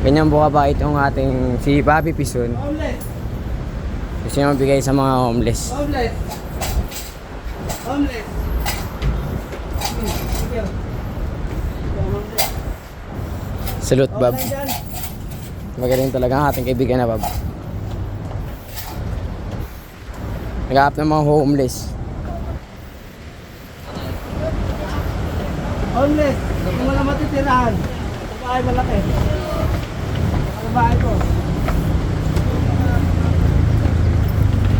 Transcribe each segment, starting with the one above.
Ganyan po kabait yung ating si Papi Pison. Homeless. Gusto niya mabigay sa mga homeless. Homeless. Homeless. Salute, Bob. Homeless dyan. Magaling talaga ang ating kaibigan na, Bob. Nag-aap ng mga homeless. Homeless. Kung wala matitirahan. Ito bahay malaki. Ito bahay ko.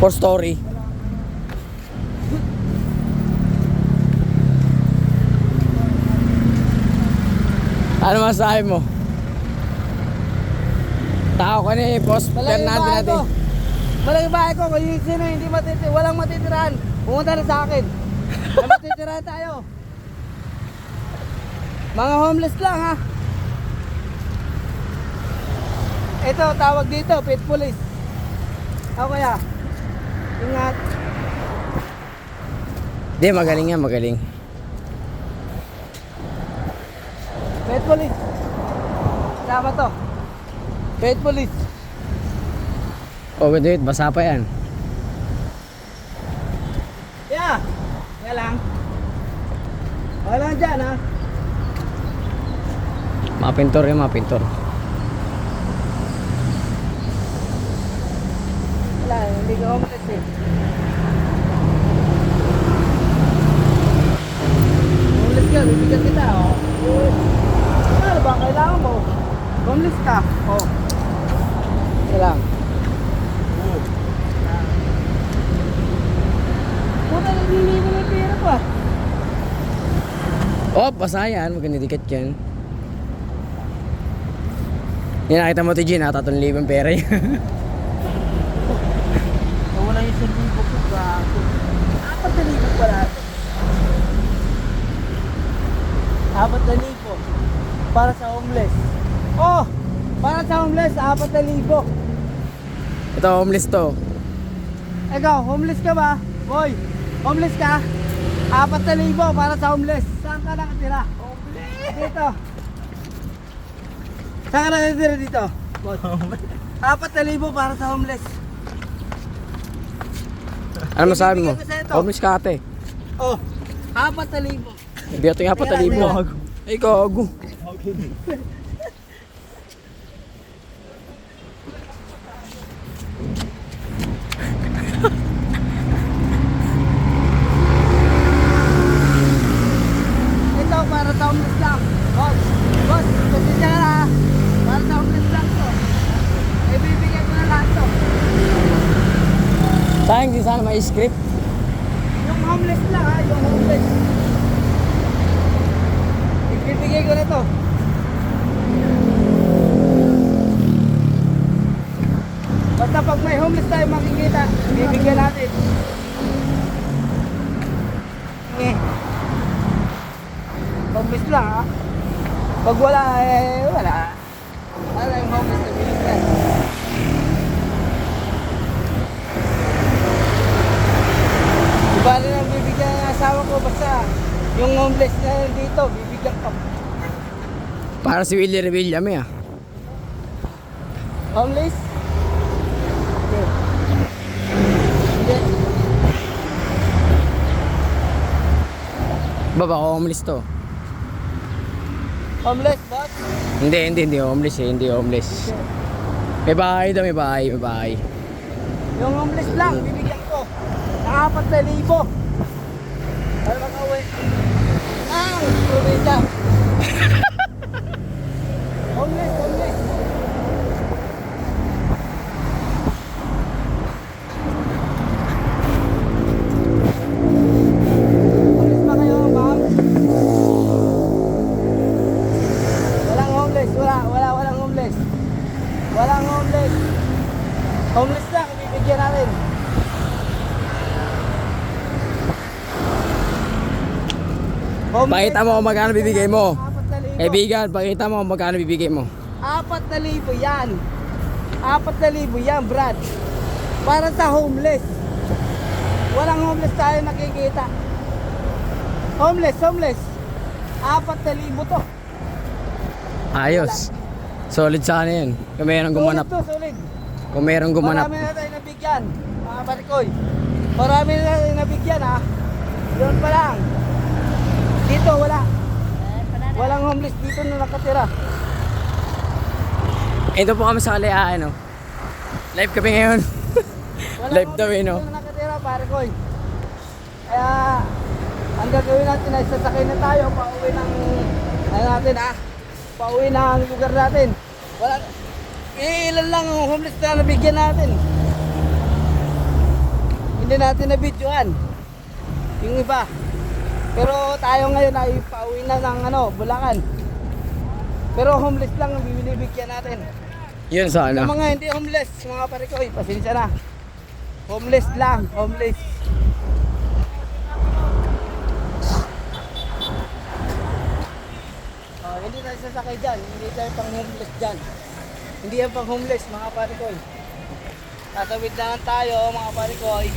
4-story. Ano masasabi mo? Tao ka ni Boss Fernando natin. Malaki bahay ko. Kung yung sino hindi walang matitirahan, pumunta na sa akin. May matitirahan tayo. Mga homeless lang ha. Ito, tawag dito, pet police. Ako kaya? Ingat. Di, magaling yan, magaling. Pet police. Tama to. Pet police. Oh, wait, basa pa yan. Yeah. Kaya lang. Okay lang dyan ha. Mga pintor yan, mga pintor. Wala, hindi ka homeless eh. Homeless ka, bibigyan kita oh. Ano ba, kailangan mo? Homeless ka, oh. Kaya lang. Puta, naliligo na yung pera ko ah. Oh, basa yan, magkanidikat yan. Yan, nakita mo, TG, na 3,000 pera yan. Wala yung 1,000 ko ba? 4,000 pala. 4,000 para sa homeless. Oh! Para sa homeless, 4,000. Ito, homeless to. Ikaw, homeless ka ba? Boy, homeless ka? 4,000 para sa homeless. Saan ka nakatira? Homeless! Dito. Saan ka nakatira dito? Boy. 4,000 para sa homeless. Ano masabi mo? Ibibigay ko sa ito. Homeless ka ate. Oh, 4,000. Biyato yung 4,000. Ay, gago. Ito para sa homeless lang. Boss, boss, kasi siya na. Para sa homeless lang to. Ibibigay ko na lahat to. Sayang din sana may script. Yung homeless lang ha, yung homeless. Ibibigay ko na to. Basta pag may homeless tayo makikita, bibigyan natin. Eh. Homeless lang ha. Pag wala, wala. Ano yung homeless na binigyan? Diba rin ang bibigyan ng asawa ko, basta yung homeless na dito, bibigyan ko. Para si Willie Revillame ah. Homeless? Okay. Hindi. Baba ko homeless to. Homeless, boss? Hindi homeless eh, hindi homeless. May bahay daw, may bahay, may bahay. Yung homeless lang, bibigyan ko. Nakapat na libo. Para makauwi. Ang probinsya. Homeless, homeless. Homeless ba kayo, ma'am? Walang homeless, walang homeless. Walang homeless. Homeless lang, bibigyan natin. Pakita mo kung magkano bibigay mo. 4,000. Kaibigan, pakita mo kung magkano bibigay mo. 4,000 yan. 4,000 yan, Brad. Para sa homeless. Walang homeless tayo nakikita. Homeless. 4,000 to. Ayos. Solid sana yun. Kung mayroong gumanap. Solid to, solid. Kung mayroong gumanap. Marami na tayo nabigyan, mga parikoy. Marami na tayo nabigyan ha. Yun pa lang. Dito wala. Walang homeless dito na nakatira. Ito po kami sa Kalayaan, no? Live kami ngayon. Walang Live daw eh, no? homeless dito na nakatira, parikoy. Kaya, ang gagawin natin ay sasakay na tayo, pauwi ng, ano natin ha, pauwi ng lugar natin. Wala, ilan lang ang homeless na nabigyan natin. Hindi natin nabidyoan. Yung iba. Pero tayo ngayon ay pauwi na ng Bulacan. Pero homeless lang ang binibigyan natin. Yun sana. Yung mga hindi homeless, mga parikoy, pasensya na. Homeless lang, homeless. Hindi tayo sasakay dyan, hindi tayo pang homeless dyan. Hindi yan pang homeless, mga parikoy. Tatawid lang tayo, mga parikoy.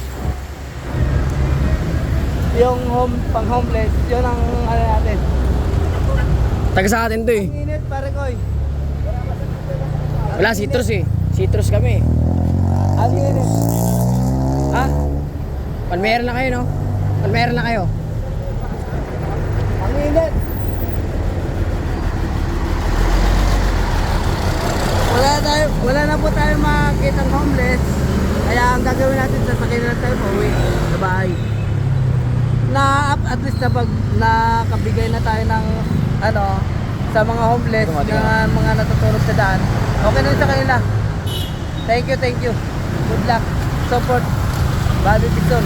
Yung pang homeless, yun ang ano natin. Taga sa atin to eh. Ang init, parikoy. Wala, citrus eh. Citrus kami. Ang init. Ha? Panmeron na kayo, no? Panmeron na kayo. Ang init. Wala na po tayo makakita ng homeless. Kaya ang gagawin natin, sasakyan na tayo pauwi sa bahay. At least nakabigay na tayo ng sa mga homeless na mga natutulog sa daan. Okay na sa kanila. Thank you. Good luck. Support Bobby Pizon.